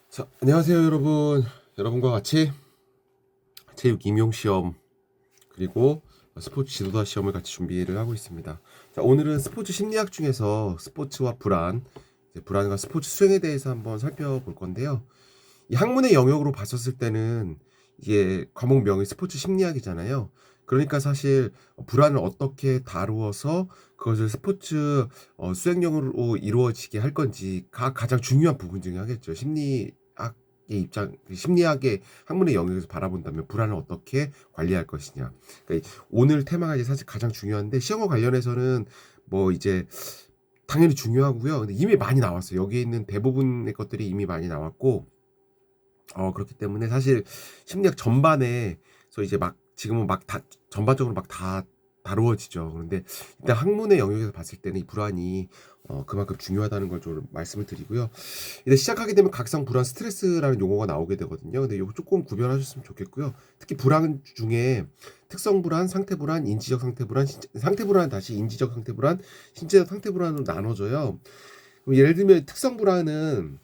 자, 안녕하세요, 여러분. 여러분과 같이 체육 임용 시험 그리고 스포츠 지도자 시험을 같이 준비를 하고 있습니다. 자, 오늘은 스포츠 심리학 중에서 스포츠와 불안, 이제 불안과 스포츠 수행에 대해서 한번 살펴볼 건데요. 이 학문의 영역으로 봤었을 때는 이게 과목명이 스포츠 심리학이잖아요. 그러니까 사실 불안을 어떻게 다루어서 그것을 스포츠 수행력으로 이루어지게 할 건지가 가장 중요한 부분 중에 하겠죠. 심리학의 학문의 영역에서 바라본다면 불안을 어떻게 관리할 것이냐. 그러니까 오늘 테마가 이제 사실 가장 중요한데 시험과 관련해서는 뭐 이제 당연히 중요하고요. 근데 이미 많이 나왔어요. 여기에 있는 대부분의 것들이 이미 많이 나왔고 그렇기 때문에 사실 심리학 전반에서 이제 막 지금은 막 다 전반적으로 막 다 다루어지죠. 그런데 일단 학문의 영역에서 봤을 때는 이 불안이 그만큼 중요하다는 걸 좀 말씀을 드리고요. 이제 시작하게 되면 각성 불안 스트레스라는 용어가 나오게 되거든요. 근데 요거 조금 구별하셨으면 좋겠고요. 특히 불안 중에 특성 불안, 상태 불안, 인지적 상태 불안, 상태 불안은 다시 인지적 상태 불안, 신체적 상태 불안으로 나눠져요. 그럼 예를 들면 특성 불안은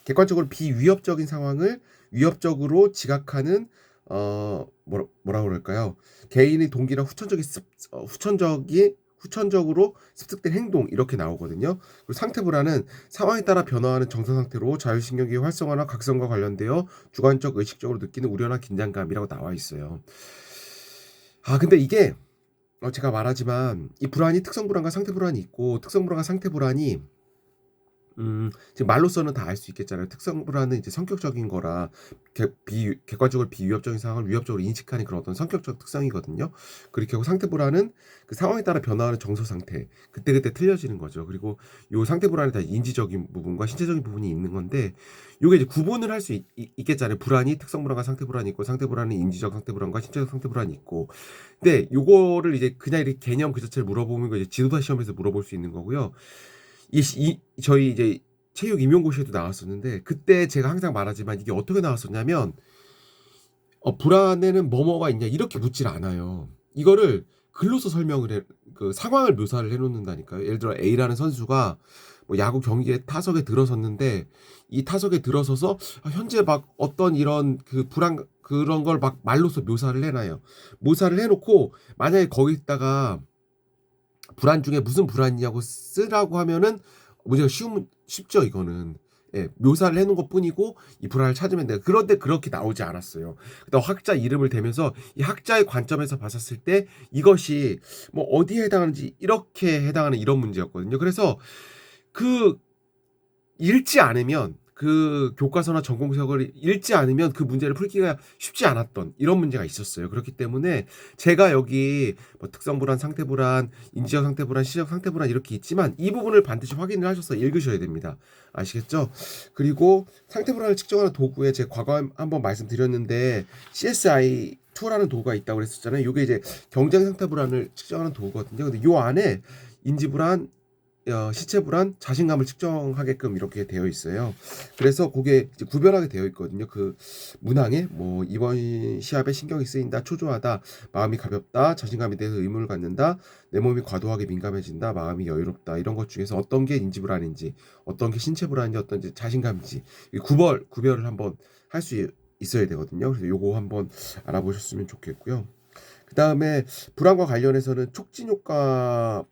객관적으로 비위협적인 상황을 위협적으로 지각하는 뭐라 그럴까요? 개인의 동기나 후천적으로 습득된 행동 이렇게 나오거든요. 그리고 상태 불안은 상황에 따라 변화하는 정서 상태로 자율신경계의 활성화나 각성과 관련되어 주관적 의식적으로 느끼는 우려나 긴장감이라고 나와 있어요. 근데 이게 제가 말하지만 이 불안이 특성 불안과 상태 불안이 있고 특성 불안과 상태 불안이 지금 말로써는 다 알 수 있겠잖아요. 특성 불안은 이제 성격적인 거라 객관적으로 비위협적인 상황을 위협적으로 인식하는 그런 어떤 성격적 특성이거든요. 그렇게 하고 상태 불안은 그 상황에 따라 변화하는 정서 상태, 그때그때 틀려지는 거죠. 그리고 요 상태 불안에 다 인지적인 부분과 신체적인 부분이 있는 건데 요게 이제 구분을 할 수 있겠잖아요. 불안이 특성 불안과 상태 불안이 있고 상태 불안은 인지적 상태 불안과 신체적 상태 불안이 있고. 근데 요거를 이제 그냥 이렇게 개념 그 자체를 물어보는 거 이제 지도사 시험에서 물어볼 수 있는 거고요. 저희 이제 체육 임용고시에도 나왔었는데 그때 제가 항상 말하지만 이게 어떻게 나왔었냐면 "불안에는 뭐뭐가 있냐." 이렇게 묻질 않아요. 이거를 글로써 설명을 해 그 상황을 묘사를 해 놓는다니까요. 예를 들어 A라는 선수가 뭐 야구 경기에 타석에 들어섰는데 이 타석에 들어서서 현재 막 어떤 이런 그 불안 그런 걸 막 말로써 묘사를 해 놔요. 묘사를 해 놓고 만약에 거기다가 불안 중에 무슨 불안이냐고 쓰라고 하면은 문제가 쉽죠 이거는. 예. 묘사를 해 놓은 것뿐이고 이 불안을 찾으면 돼요. 그런데 그렇게 나오지 않았어요. 그다음 학자 이름을 대면서 이 학자의 관점에서 봤었을 때 이것이 뭐 어디에 해당하는지 이렇게 해당하는 이런 문제였거든요. 그래서 그 읽지 않으면 그 교과서나 전공서를 읽지 않으면 그 문제를 풀기가 쉽지 않았던 이런 문제가 있었어요. 그렇기 때문에 제가 여기 뭐 특성 불안, 상태 불안, 인지적 상태 불안, 시적 상태 불안 이렇게 있지만 이 부분을 반드시 확인을 하셔서 읽으셔야 됩니다. 아시겠죠? 그리고 상태 불안을 측정하는 도구에 제가 과거에 한번 말씀드렸는데 CSI2라는 도구가 있다고 그랬었잖아요. 요게 이제 경쟁 상태 불안을 측정하는 도구거든요. 근데 요 안에 인지 불안, 시체 불안, 자신감을 측정하게끔 이렇게 되어 있어요. 그래서 고게 이제 구별하게 되어 있거든요. 그 문항에 뭐 "이번 시합에 신경이 쓰인다. 초조하다. 마음이 가볍다. 자신감에 대해서 의문을 갖는다. 내 몸이 과도하게 민감해진다. 마음이 여유롭다." 이런 것 중에서 어떤 게 인지 불안인지, 어떤 게 신체 불안인지, 어떤 게 자신감인지 이 구별을 한번 할 수 있어야 되거든요. 그래서 요거 한번 알아보셨으면 좋겠고요. 그다음에 불안과 관련해서는 촉진 효과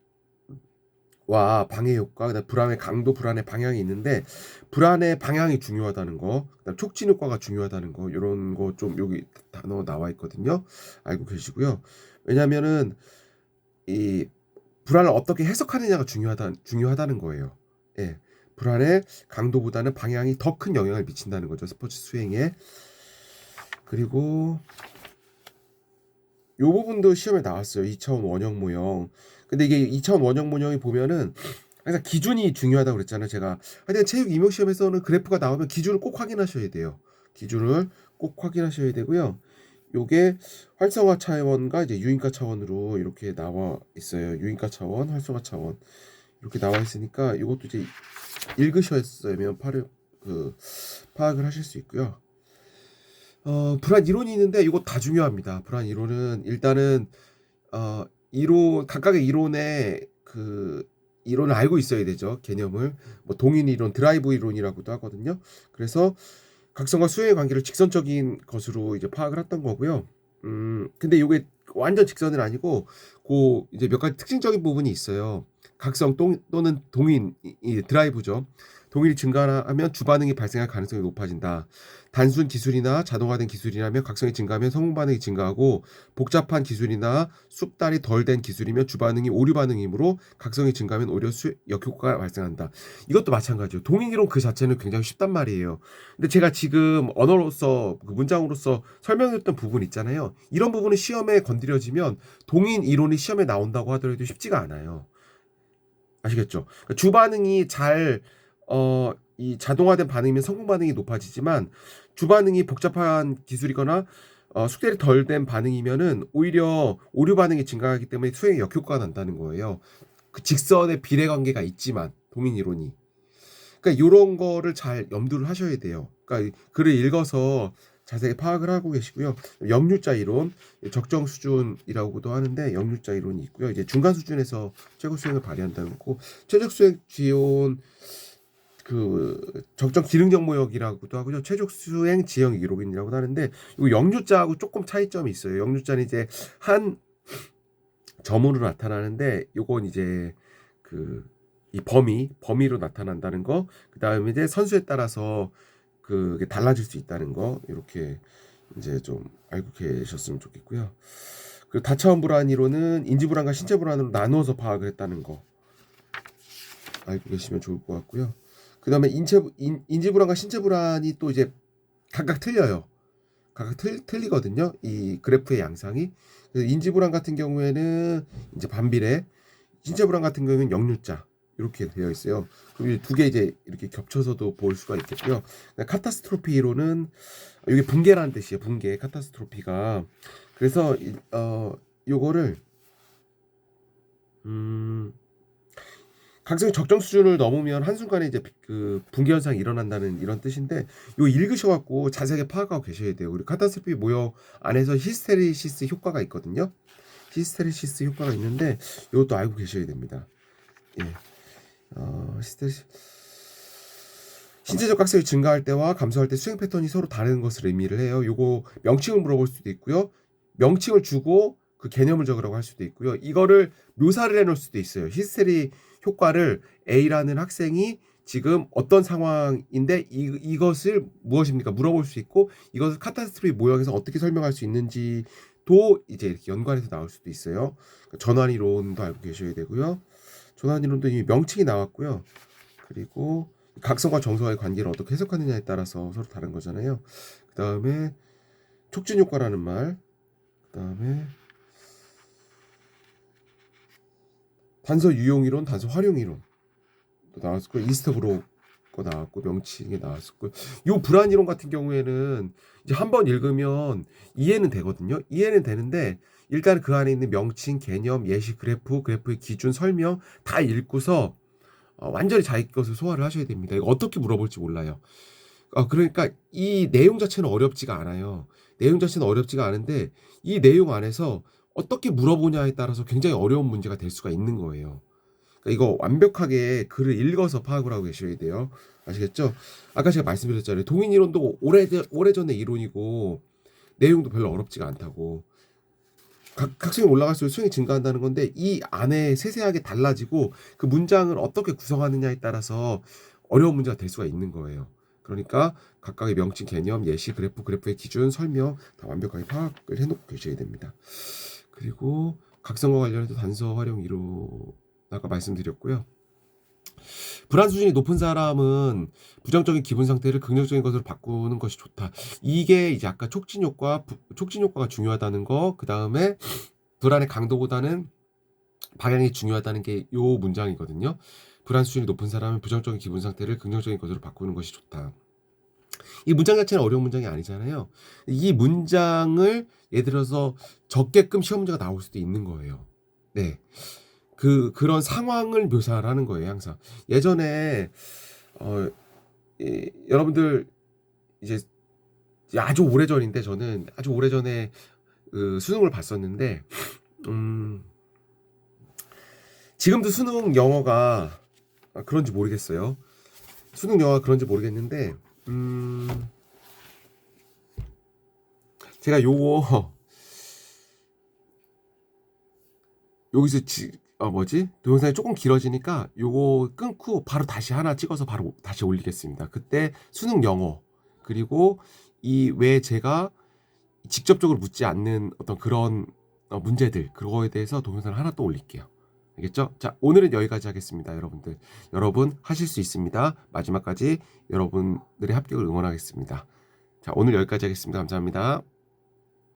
와 방해 효과, 그다음에 불안의 강도, 불안의 방향이 있는데 불안의 방향이 중요하다는 거, 그다음 촉진 효과가 중요하다는 거 요런 거 좀 여기 단어 나와 있거든요. 알고 계시고요. 왜냐하면은 이 불안을 어떻게 해석하느냐가 중요하다는 거예요. 예. 불안의 강도보다는 방향이 더 큰 영향을 미친다는 거죠, 스포츠 수행에. 그리고 요 부분도 시험에 나왔어요. 2 차원 원형 모형. 근데 이게 2 차원 원형 모형이 보면은 항상 기준이 중요하다고 그랬잖아요, 제가. 하여튼 체육 임용 시험에서는 그래프가 나오면 기준을 꼭 확인하셔야 돼요. 기준을 꼭 확인하셔야 되고요. 요게 활성화 차원과 이제 유인가 차원으로 이렇게 나와 있어요. 유인가 차원, 활성화 차원. 이렇게 나와 있으니까 요것도 이제 읽으셨으면 파악을 하실 수 있고요. 불안 이론이 있는데 이거 다 중요합니다. 불안 이론은 일단은 이론 각각의 이론의 그 이론을 알고 있어야 되죠, 개념을. 뭐 동인 이론, 드라이브 이론이라고도 하거든요. 그래서 각성과 수행의 관계를 직선적인 것으로 이제 파악을 했던 거고요. 근데 요게 완전 직선은 아니고 고 이제 몇 가지 특징적인 부분이 있어요. 각성 또는 동인 이 드라이브죠. 동일이 증가하면 주반응이 발생할 가능성이 높아진다. 단순 기술이나 자동화된 기술이라면 각성이 증가하면 성분 반응이 증가하고 복잡한 기술이나 숙달이 덜 된 기술이면 주반응이 오류 반응이므로 각성이 증가하면 오히려 역효과가 발생한다. 이것도 마찬가지예요. 동인 이론 그 자체는 굉장히 쉽단 말이에요. 근데 제가 지금 언어로서 그 문장으로서 설명했던 부분 있잖아요. 이런 부분은 시험에 건드려지면 동인 이론이 시험에 나온다고 하더라도 쉽지가 않아요. 아시겠죠? 그러니까 주반응이 이 자동화된 반응이면 성공 반응이 높아지지만 주반응이 복잡한 기술이거나 숙달이 덜 된 반응이면은 오히려 오류 반응이 증가하기 때문에 수행에 역효과가 난다는 거예요. 그 직선의 비례 관계가 있지만 동인 이론이. 그러니까 요런 거를 잘 염두를 하셔야 돼요. 그러니까 글을 읽어서 자세히 파악을 하고 계시고요. 역류자 이론, 적정 수준이라고도 하는데 역류자 이론이 있고요. 이제 중간 수준에서 최고 수행을 발휘한다는 거고 최적 수행 지온 그 적정 기능적 모역이라고도 하고요. 최적 수행 지형 기록인이라고도 하는데 이 역류자하고 조금 차이점이 있어요. 역류자는 이제 한 점으로 나타나는데 요건 이제 그 이 범위로 나타난다는 거. 그다음에 이제 선수에 따라서 그게 달라질 수 있다는 거. 이렇게 이제 좀 알고 계셨으면 좋겠고요. 그 다차원 불안이론은 인지 불안과 신체 불안으로 나누어서 파악을 했다는 거. 알고 계시면 좋을 것 같고요. 그다음에 인지 불안과 신체 불안이 또 이제 각각 틀려요. 각각 틀리거든요. 이 그래프의 양상이. 그래서 인지 불안 같은 경우에는 이제 반비례, 신체 불안 같은 경우에는 역류자 이렇게 되어 있어요. 그리고 두 개 이제 이렇게 겹쳐서도 볼 수가 있겠고요. 카타스트로피 이론은 이게 붕괴라는 뜻이에요. 붕괴, 카타스트로피가. 그래서 요거를 각성의 적정 수준을 넘으면 한순간에 이제 그 붕괴 현상이 일어난다는 이런 뜻인데 요 읽으셔갖고 자세하게 파악하고 계셔야 돼요. 그리고 카타스트로피 모여 안에서 히스테리시스 효과가 있거든요. 히스테리시스 효과가 있는데 이것도 알고 계셔야 됩니다. 예. 신체적 각성이 증가할 때와 감소할 때 수행 패턴이 서로 다른 것을 의미를 해요. 요거 명칭을 물어볼 수도 있고요. 명칭을 주고 그 개념을 적으라고 할 수도 있고요. 이거를 묘사를 해놓을 수도 있어요. 히스테리 효과를 A라는 학생이 지금 어떤 상황인데 이것을 무엇입니까? 물어볼 수 있고 이것을 카타스트로피 모형에서 어떻게 설명할 수 있는지도 이제 이렇게 연관해서 나올 수도 있어요. 전환이론도 알고 계셔야 되고요. 전환이론도 이미 명칭이 나왔고요. 그리고 각성과 정서와의 관계를 어떻게 해석하느냐에 따라서 서로 다른 거잖아요. 그 다음에 촉진 효과라는 말, 그 다음에 단서 유용 이론, 단서 활용 이론 또 나왔고 이스트브로 거 나왔고 명칭이 나왔었고 요 불안 이론 같은 경우에는 이제 한번 읽으면 이해는 되거든요. 이해는 되는데 일단 그 안에 있는 명칭, 개념, 예시, 그래프의 기준, 설명 다 읽고서 완전히 자기 것을 소화를 하셔야 됩니다. 이거 어떻게 물어볼지 몰라요. 그러니까 이 내용 자체는 어렵지가 않아요. 내용 자체는 어렵지가 않은데 이 내용 안에서 어떻게 물어보냐에 따라서 굉장히 어려운 문제가 될 수가 있는 거예요. 그러니까 이거 완벽하게 글을 읽어서 파악을 하고 계셔야 돼요. 아시겠죠? 아까 제가 말씀드렸잖아요. 동인 이론도 오래전의 이론이고 내용도 별로 어렵지가 않다고. 각성이 올라갈수록 수행이 증가한다는 건데 이 안에 세세하게 달라지고 그 문장을 어떻게 구성하느냐에 따라서 어려운 문제가 될 수가 있는 거예요. 그러니까 각각의 명칭, 개념, 예시, 그래프의 기준, 설명 다 완벽하게 파악을 해놓고 계셔야 됩니다. 그리고 각성과 관련해서 단서 활용 이론 아까 말씀드렸고요. 불안 수준이 높은 사람은 부정적인 기분 상태를 긍정적인 것으로 바꾸는 것이 좋다. 이게 이제 아까 촉진 효과가 중요하다는 거, 그 다음에 불안의 강도보다는 방향이 중요하다는 게 요 문장이거든요. 불안 수준이 높은 사람은 부정적인 기분 상태를 긍정적인 것으로 바꾸는 것이 좋다. 이 문장 자체는 어려운 문장이 아니잖아요. 이 문장을 예를 들어서 적게끔 시험 문제가 나올 수도 있는 거예요. 네. 그런 상황을 묘사를 하는 거예요, 항상. 예전에, 여러분들, 이제, 아주 오래전인데, 저는 아주 오래전에 수능을 봤었는데, 지금도 수능 영어가 그런지 모르겠어요. 수능 영어가 그런지 모르겠는데, 제가 요거 여기서 동영상이 조금 길어지니까 요거 끊고 바로 다시 하나 찍어서 바로 다시 올리겠습니다. 그때 수능 영어 그리고 이 왜 제가 직접적으로 묻지 않는 어떤 그런 문제들 그거에 대해서 동영상을 하나 또 올릴게요. 알겠죠? 자, 오늘은 여기까지 하겠습니다, 여러분들. 여러분 하실 수 있습니다. 마지막까지 여러분들의 합격을 응원하겠습니다. 자, 오늘 여기까지 하겠습니다. 감사합니다.